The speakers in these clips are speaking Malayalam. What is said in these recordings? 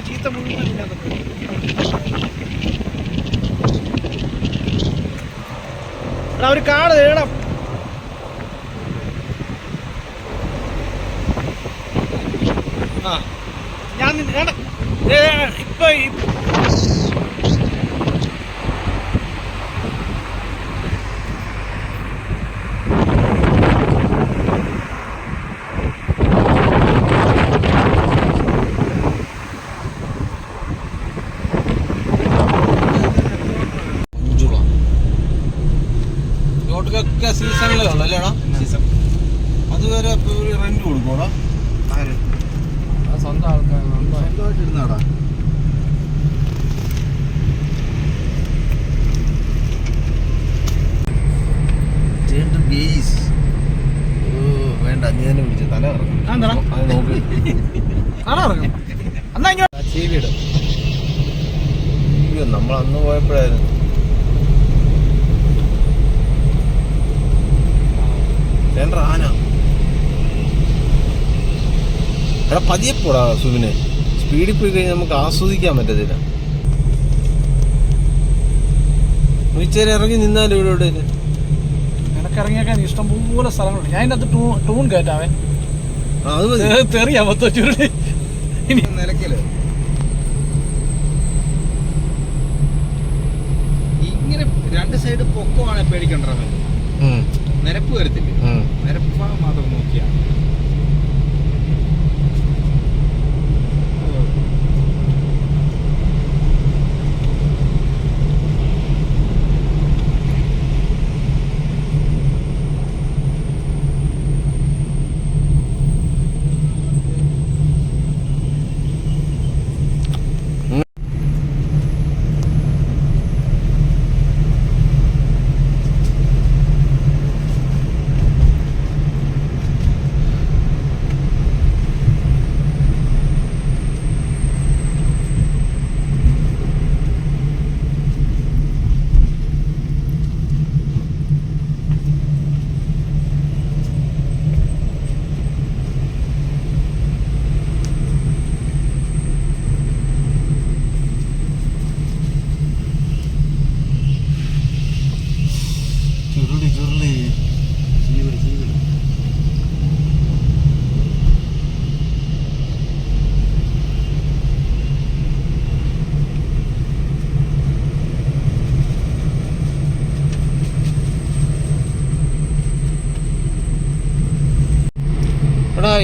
ചീത്ത മുഴുവൻ ഒരു കാട് തേടണം. ആ ഞാൻ ഇപ്പൊ സീസണിലേ ഉള്ളല്ലേടാ? സീസൺ അതുവരെ റെന്റ് കൊടുക്കോടാ? സ്വന്തം ആൾക്കാർ സ്വന്തമായിട്ട് ഇരുന്നാടാ. വേണ്ട, നീ തന്നെ വിളിച്ച തല നമ്മൾ അന്ന് പോയപ്പോഴായിരുന്നു. ആന എടാ പതിയെ പോടാ സുബിനെ. സ്പീഡിൽ പോയി കഴിഞ്ഞാൽ നമുക്ക് ആസ്വദിക്കാൻ പറ്റത്തില്ല. ഉച്ചേരെ ഇറങ്ങി നിന്നാലും ഇവിടെ ഇറങ്ങിയേക്കാൻ ഇഷ്ടംപോലെ സ്ഥലങ്ങളുണ്ട്. ഞാൻ ഇതിനകത്ത് ടൂൺ കയറ്റാവേ. അത് മതി. തെറിയാ മൊത്തം നിലക്കല് ഇങ്ങനെ രണ്ട് സൈഡ് പൊക്കമാണെ പേടിക്കണ്ടേ. നിരപ്പ് വരത്തില്ലേ? നിരപ്പ് ഭാഗം മാത്രം നോക്കിയാണ്.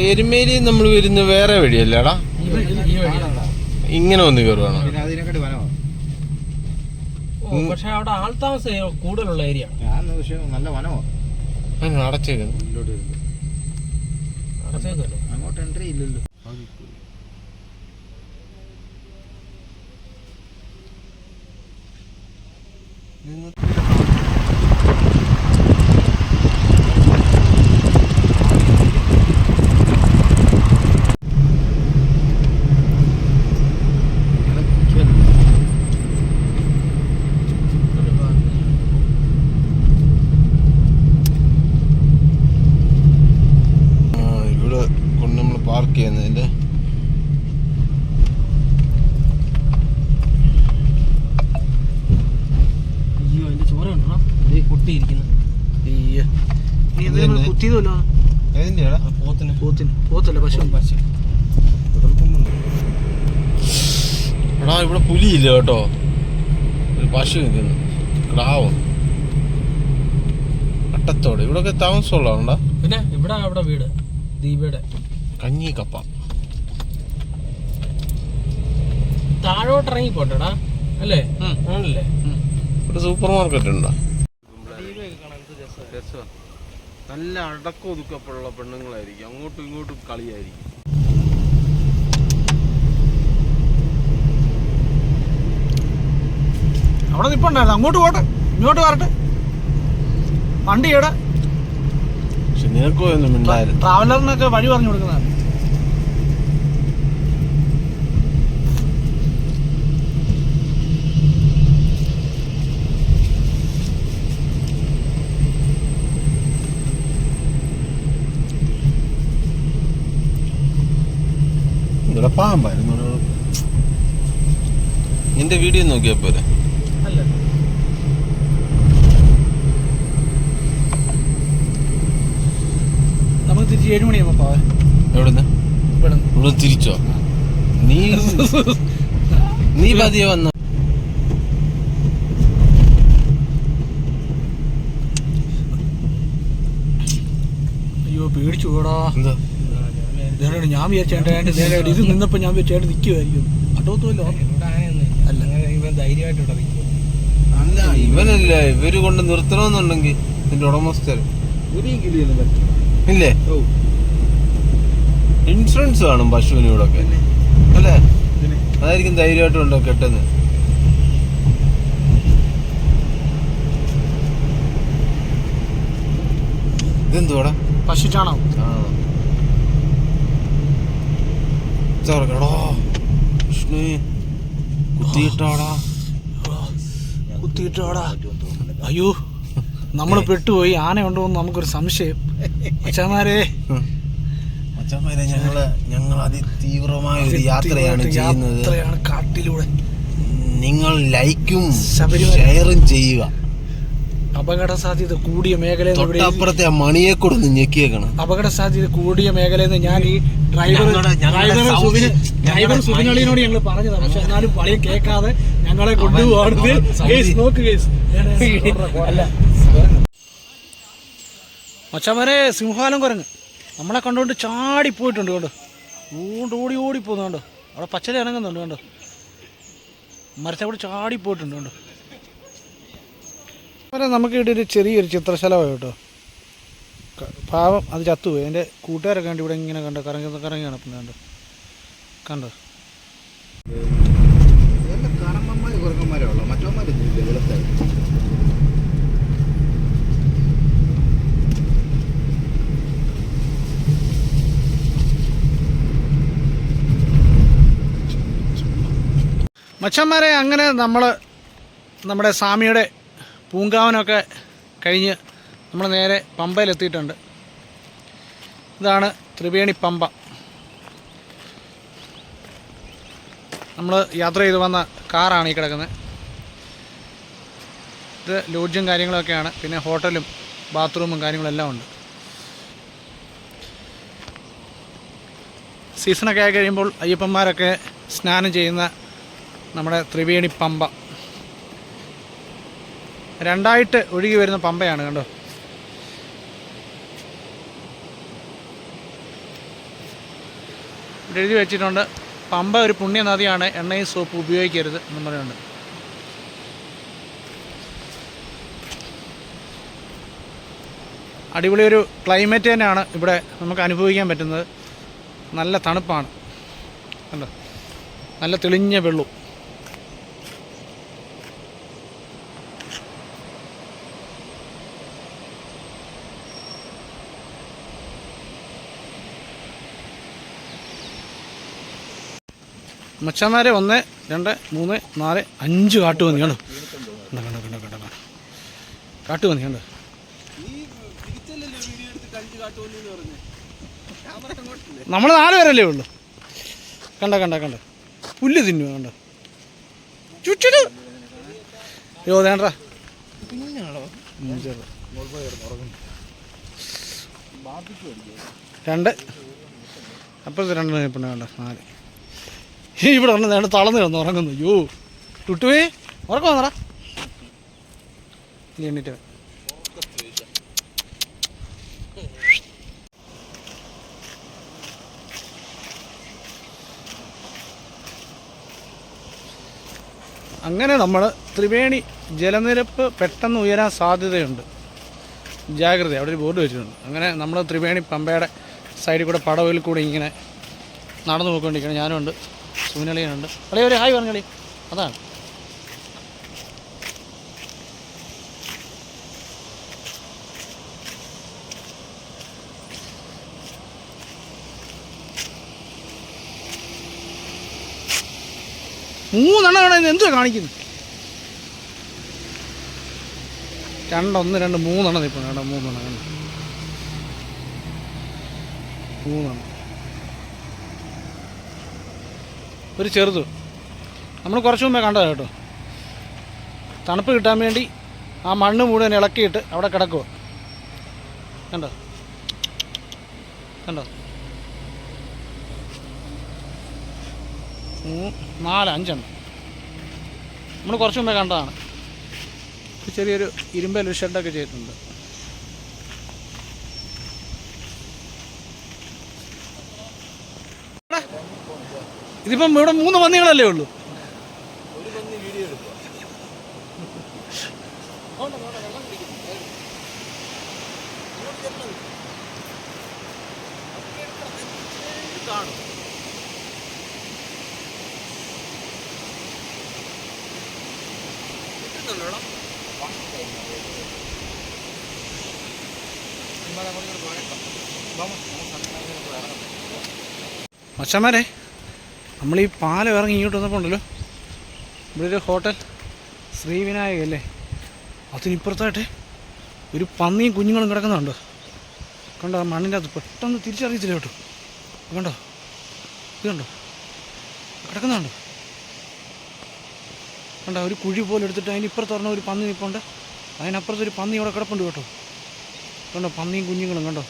എരുമേലി നമ്മൾ വരുന്ന വേറെ വഴിയല്ലേടാ? ഇങ്ങനെ വന്ന് കയറുവാണോ? പക്ഷെ അവിടെ ആൾത്താമസം കൂടുതലുള്ള ഏരിയ. നല്ല വനമോ അടച്ചേക്കുന്നു. അങ്ങോട്ട് എൻട്രി ഇല്ലല്ലോ. ചെയ്യുന്നതിന്റെ എടാ ഇവിടെ പുലിയില്ല കേട്ടോ. ഒരു പശു നിൽക്കുന്നു, ക്രാവ്, അട്ടത്തോട്. ഇവിടെ താമസമുള്ളതാണ്ടാ. പിന്നെ ഇവിടെ അവിടെ വീട് ദീപയുടെ കഞ്ഞി കപ്പ. താഴോട്ട് ഇറങ്ങി പോട്ടടാ അല്ലേ? ആണല്ലേ. ഇവിടെ സൂപ്പർ മാർക്കറ്റ് ഉണ്ടോ? നല്ല അടക്കം ഒതുക്കപ്പെടുള്ള പെണ്ണുങ്ങളായിരിക്കും. അങ്ങോട്ടും ഇങ്ങോട്ടും കളിയായിരിക്കും. അവിടെ നിപ്പുണ്ടായിരുന്നു. അങ്ങോട്ട് പോട്ടെ, ഇങ്ങോട്ട് വരട്ടെ. വണ്ടി ഇവിടെ. പക്ഷെ നിനക്കോ ഒന്നും ട്രാവലറിനൊക്കെ വഴി പറഞ്ഞു കൊടുക്കുന്നതാണ്. ഇവിടെ പാമ്പായിരുന്നു. നിന്റെ വീഡിയോ നോക്കിയാ പോരെ. അല്ല നമുക്ക് തിരിച്ച് 7 മണിയാകുമ്പോൾ പോവാം. എവിടുന്ന്? ഇവിടെ തിരിച്ചോ? നീ പതിയെ വന്ന. അയ്യോ പേടിച്ചു പോടാ. എന്താ ഞാൻ വിചാരിച്ചേട്ട ഇത് നിന്നപ്പോ ഞാൻ വിചാരിച്ചേട്ട് നിൽക്കുമായിരിക്കും. അട്ടോത്തുമല്ലോ. അല്ല ധൈര്യമായിട്ട് ഇവിടെ നിൽക്കും. അല്ല ഇവനല്ല, ഇവര് കൊണ്ട് നിർത്തണമെന്നുണ്ടെങ്കിൽ ഇതിന്റെ ഉടമസ്ഥര് ഇല്ലേ ഇൻഷുറൻസ് കാണും പശുവിന് ഇവിടെ ഒക്കെ അല്ലേ? അതായിരിക്കും ധൈര്യമായിട്ട് ഉണ്ടോ കെട്ടുന്നത്. ഇതെന്തുവാടാ? പശു ചാണകം. കുത്തിയിട്ടാടാ. അയ്യോ നമ്മള് പെട്ടുപോയി. ആന ഉണ്ടോ എന്ന് നമുക്കൊരു സംശയം. അച്ഛന്മാരെ ഞങ്ങൾ അതിതീവ്രമായ ഒരു യാത്രയാണ് ചെയ്യുന്നത്. കാട്ടിലൂടെ. നിങ്ങൾ ലൈക്കും ഷെയറും ചെയ്യുക. അപകട സാധ്യത കൂടിയ മേഖലയിൽ അപ്പുറത്തെ ആ മണിയെ കൂടെ ഒന്ന് ഞെക്കിയേക്കണം. അപകട സാധ്യത കൂടിയ മേഖലയിൽ നിന്ന് ഞാൻ ഈ ഡ്രൈവർ സുബിനളിയോട് ഞങ്ങൾ പറഞ്ഞതാണ്. പക്ഷെ എന്നാലും പളിയും കേൾക്കാതെ ഞങ്ങളെ കൊണ്ടുപോകാറുണ്ട്. മച്ചമാരെ സിംഹാലം കുരങ്ങ് നമ്മളെ കണ്ടുകൊണ്ട് ചാടി പോയിട്ടുണ്ട്. കണ്ടോ ഓടി ഓടി പോകുന്നുണ്ടോ? അവിടെ പച്ചരി ഇറങ്ങുന്നുണ്ട്. കണ്ടോ മരത്തെ കൂടെ ചാടി പോയിട്ടുണ്ട്. കണ്ടോ നമുക്ക് ഇവിടെ ഒരു ചെറിയൊരു ചിത്രശലഭം കേട്ടോ. പാവം അത് ചത്തുപോയി. എൻ്റെ കൂട്ടുകാരൊക്കെ കണ്ട് ഇവിടെ ഇങ്ങനെ കണ്ടോ കറങ്ങി നടക്കുന്നുണ്ട്. കണ്ടോ മച്ചന്മാരെ. അങ്ങനെ നമ്മൾ നമ്മുടെ സ്വാമിയുടെ പൂങ്കാവനമൊക്കെ കഴിഞ്ഞ് നമ്മൾ നേരെ പമ്പയിലെത്തിയിട്ടുണ്ട്. ഇതാണ് ത്രിവേണി പമ്പ. നമ്മൾ യാത്ര ചെയ്ത് വന്ന കാറാണ് ഈ കിടക്കുന്നത്. ഇത് ലോഡ്ജും കാര്യങ്ങളൊക്കെയാണ്. പിന്നെ ഹോട്ടലും ബാത്റൂമും കാര്യങ്ങളെല്ലാം ഉണ്ട്. സീസണൊക്കെ ആയി കഴിയുമ്പോൾ അയ്യപ്പന്മാരൊക്കെ സ്നാനം ചെയ്യുന്ന നമ്മുടെ ത്രിവേണി പമ്പ രണ്ടായിട്ട് ഒഴുകി വരുന്ന പമ്പയാണ്. കണ്ടോ ഇവിടെ എഴുതി വെച്ചിട്ടുണ്ട് പമ്പ ഒരു പുണ്യ നദിയാണ്, എണ്ണയും സോപ്പ് ഉപയോഗിക്കരുത് എന്ന് പറയുന്നുണ്ട്. അടിപൊളി ഒരു ക്ലൈമറ്റ് തന്നെയാണ് ഇവിടെ നമുക്ക് അനുഭവിക്കാൻ പറ്റുന്നത്. നല്ല തണുപ്പാണ്. കണ്ടോ നല്ല തെളിഞ്ഞ വെള്ളവും. മച്ചന്മാരെ 1 2 3 4 5 കാട്ടുപന്നി. കണ്ടോ കണ്ടോ കാട്ടുപന്നി. കണ്ടോ നമ്മൾ 4 പേരല്ലേ ഉള്ളൂ. കണ്ട പുല്ല് തിന്നു. കണ്ടോ ചുറ്റിട്ട് യോ വേണ്ട 2 അപ്പുറത്ത് 2 നിൽപ്പുണ്ട്. കണ്ടോ 4 ഇവിടെ വന്ന് നേടെ തളർന്ന് കിടന്ന് ഉറങ്ങുന്നു. അയ്യോ ടുട്ടുവേ ഉറക്കം വന്നടാ. എണ്ണീറ്റ് അങ്ങനെ നമ്മൾ ത്രിവേണി ജലനിരപ്പ് പെട്ടെന്ന് ഉയരാൻ സാധ്യതയുണ്ട്, ജാഗ്രത. അവിടെ ഒരു ബോർഡ് വെച്ചിട്ടുണ്ട്. അങ്ങനെ നമ്മൾ ത്രിവേണി പമ്പയുടെ സൈഡിൽ കൂടെ പടവിൽ കൂടെ ഇങ്ങനെ നടന്നു പോയിക്കൊണ്ടിരിക്കണം. ഞാനും ഉണ്ട്, സുനിളിയുണ്ട്. കളി ഒരു ഹായ് പറഞ്ഞു കളി. അതാണ് മൂന്നെണ്ണം എന്തുവാ കാണിക്കുന്നു. 2 1 2 3 നിൽപ്പുണ്ട്. കേട്ടോ 3 3 ഒരു ചെറുത്. നമ്മൾ കുറച്ച് മുമ്പേ കണ്ടതാണ് കേട്ടോ. തണുപ്പ് കിട്ടാൻ വേണ്ടി ആ മണ്ണ് മുഴുവൻ ഇളക്കിയിട്ട് അവിടെ കിടക്കുക. കണ്ടോ കണ്ടോ, 4 5 എണ്ണം നമ്മൾ കുറച്ച് മുമ്പേ കണ്ടതാണ്. ചെറിയൊരു ഇരുമ്പൊരു ഷെഡൊക്കെ ചെയ്തിട്ടുണ്ട്. ഇതിപ്പം ഇവിടെ 3 പന്നികളല്ലേ ഉള്ളൂ. മച്ചന്മാരെ, നമ്മൾ ഈ പാലം ഇറങ്ങി ഇങ്ങോട്ട് വന്നപ്പോൾ ഉണ്ടല്ലോ, ഇവിടെ ഒരു ഹോട്ടൽ ശ്രീവിനായക അല്ലേ, അതിനിപ്പുറത്തായിട്ട് ഒരു പന്നിയും കുഞ്ഞുങ്ങളും കിടക്കുന്നുണ്ടോ. കണ്ടോ, ആ മണ്ണിൻ്റെ അത് പെട്ടെന്ന് തിരിച്ചറിയത്തില്ല കേട്ടോ. കണ്ടോ, ഇത് കണ്ടോ കിടക്കുന്നുണ്ടോ. കണ്ടോ, ഒരു കുഴി പോലെ എടുത്തിട്ട് അതിന് ഇപ്പുറത്ത് പറഞ്ഞ ഒരു പന്നി നിൽപ്പുണ്ട്, അതിനപ്പുറത്തൊരു പന്നി ഇവിടെ കിടപ്പുണ്ട് കേട്ടോ. കണ്ടോ, പന്നിയും കുഞ്ഞുങ്ങളും കണ്ടോ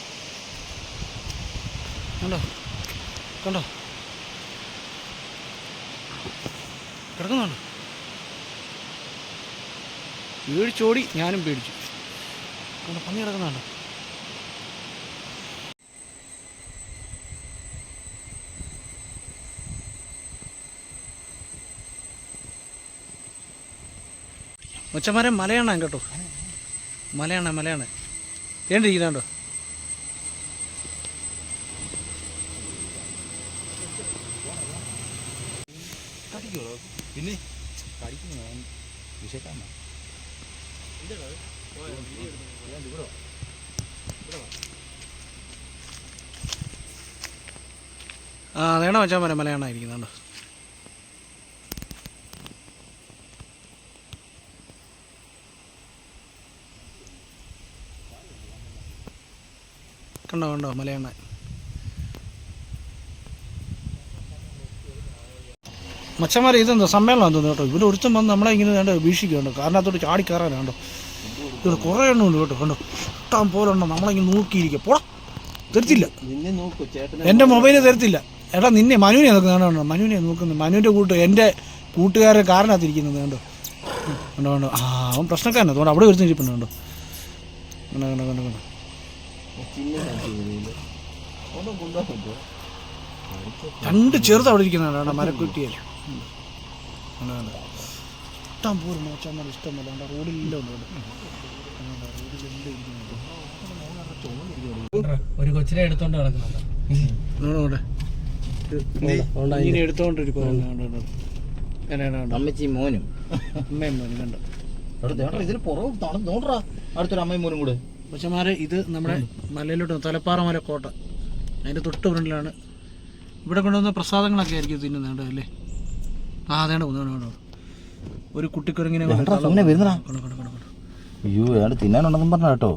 കണ്ടോ കണ്ടോ കിടക്കുന്നുണ്ട്. പേടിച്ചോടി, ഞാനും പേടിച്ചു. കണ്ടോ, പന്നി കിടക്കുന്നുണ്ടോ. മച്ചന്മാരെ, മലയാണ് കേട്ടോ, മലയാണ് ഏണ്ടിരിക്കുന്നുണ്ടോ. പിന്നെ വിഷയക്കാരനാ. അതേണ മച്ചന്മാരെ, മലയാണായിരിക്കുന്നുണ്ടോ. കണ്ടോ മലയാണ്. മച്ചന്മാരെ, ഇതെന്താ സമ്മേളനം തോന്നുന്നു കേട്ടോ. ഇവിടെ ഒരുത്തം വന്ന് നമ്മളെ ഇങ്ങനെ വേണ്ട വീക്ഷിക്കുന്നുണ്ടോ, കാരണത്തോട്ട് ചാടി കയറാനുണ്ടോ. ഇവിടെ കുറേ എണ്ണം ഉണ്ട് കേട്ടോ. കണ്ടോ, ഇഷ്ടം പോലെ ഉണ്ടോ. നമ്മളിങ്ങനെ നോക്കിയിരിക്കുക. പോടാ, തരത്തില്ല, എൻ്റെ മൊബൈല് തരത്തില്ല. എടാ, നിന്നെ മനുവിനെ നോക്കുന്നതാണോ, മനുവിനെ നോക്കുന്നു. മനുവിൻ്റെ എൻ്റെ കൂട്ടുകാരെ കാറിനകത്തിരിക്കുന്നത് കണ്ടോ. കണ്ടോ ആ, അവൻ പ്രശ്നക്കാരനാണ്. അതുകൊണ്ട് അവിടെ വരുന്ന ഇരിപ്പുണ്ട്. കണ്ടോ കണ്ടോ കണ്ടോ കണ്ടോ. രണ്ട് ചെറുത് അവിടെ ഇരിക്കുന്നതാണ് മരക്കുറ്റിയല്ലേ. ഇഷ്ടം പോലും മോച്ചന്മാർ ഇഷ്ടമല്ല. റോഡിലെല്ലാം ഉണ്ട്. ഒരു കൊച്ചിനെ എടുത്തോണ്ട് കിടക്കുന്നുണ്ട്. ഇങ്ങനെ എടുത്തോണ്ടിരിക്കും. അമ്മച്ചി മോനും അമ്മയും മോനും കണ്ടോ. ഇതിന് പുറകെ നോണ്ടാ അടുത്തൊരു അമ്മയും മോനും കൂടെ. കൊച്ചന്മാരെ, ഇത് നമ്മുടെ മലയിലോട്ട് തലപ്പാറ മല കോട്ട, അതിൻ്റെ തൊട്ട് ഫ്രണ്ടിലാണ്. ഇവിടെ കൊണ്ടുവന്ന പ്രസാദങ്ങളൊക്കെ ആയിരിക്കും തിന്നുന്നത് അല്ലേ. ആ, അതേണ്ട കൊണ്ടോ ഒരു കുട്ടിക്കുരങ്ങിനെ അയ്യോ, തിന്നാനുണ്ടെന്നും പറഞ്ഞ കേട്ടോ.